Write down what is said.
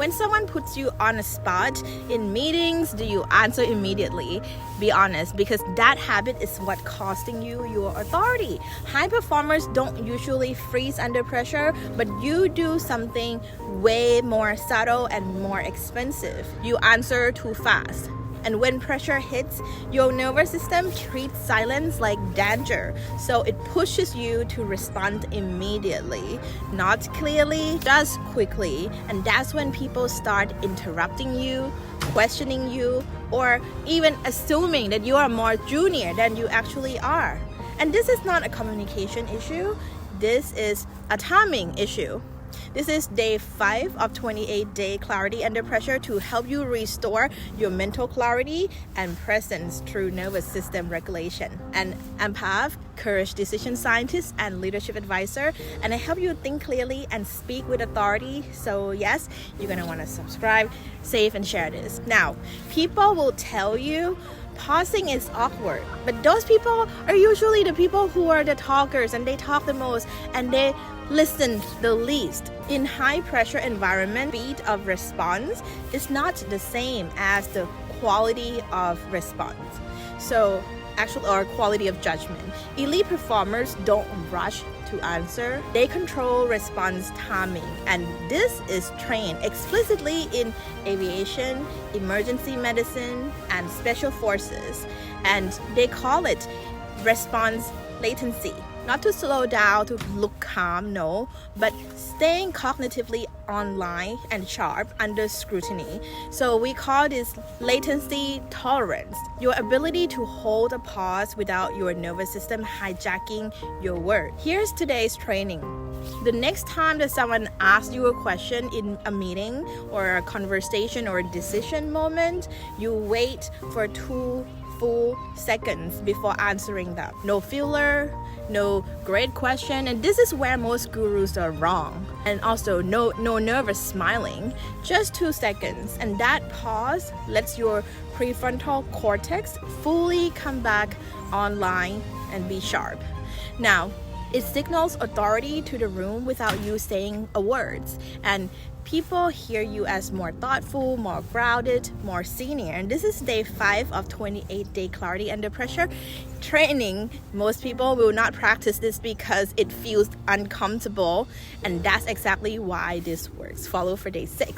When someone puts you on a spot in meetings, do you answer immediately? Be honest, because that habit is what costing you your authority. High performers don't usually freeze under pressure, but you do something way more subtle and more expensive. You answer too fast. And when pressure hits, your nervous system treats silence like danger. So it pushes you to respond immediately, not clearly, just quickly. And that's when people start interrupting you, questioning you, or even assuming that you are more junior than you actually are. And this is not a communication issue. This is a timing issue. This is day 5 of 28-day clarity under pressure to help you restore your mental clarity and presence through nervous system regulation. And I'm Pav, courage decision scientist and leadership advisor, and I help you think clearly and speak with authority. So yes, you're gonna want to subscribe, save, and share this. Now, people will tell you pausing is awkward, but those people are usually the people who are the talkers, and they talk the most and they listen the least. In high pressure environment, speed of response is not the same as the quality of response. So or quality of judgment. Elite performers don't rush to answer. They control response timing, and this is trained explicitly in aviation, emergency medicine, and special forces. And they call it response latency. Not to slow down, to look calm, no, but staying cognitively online and sharp under scrutiny. So we call this latency tolerance, your ability to hold a pause without your nervous system hijacking your word. Here's today's training. The next time that someone asks you a question in a meeting or a conversation or a decision moment, you wait for 2 full seconds before answering them. No filler, no great question, and this is where most gurus are wrong. And also no nervous smiling, just 2 seconds, and that pause lets your prefrontal cortex fully come back online and be sharp. Now, it signals authority to the room without you saying a word, and people hear you as more thoughtful, more grounded, more senior. And this is day 5 of 28-day clarity under pressure training. Most people will not practice this because it feels uncomfortable, and that's exactly why this works. Follow for day 6.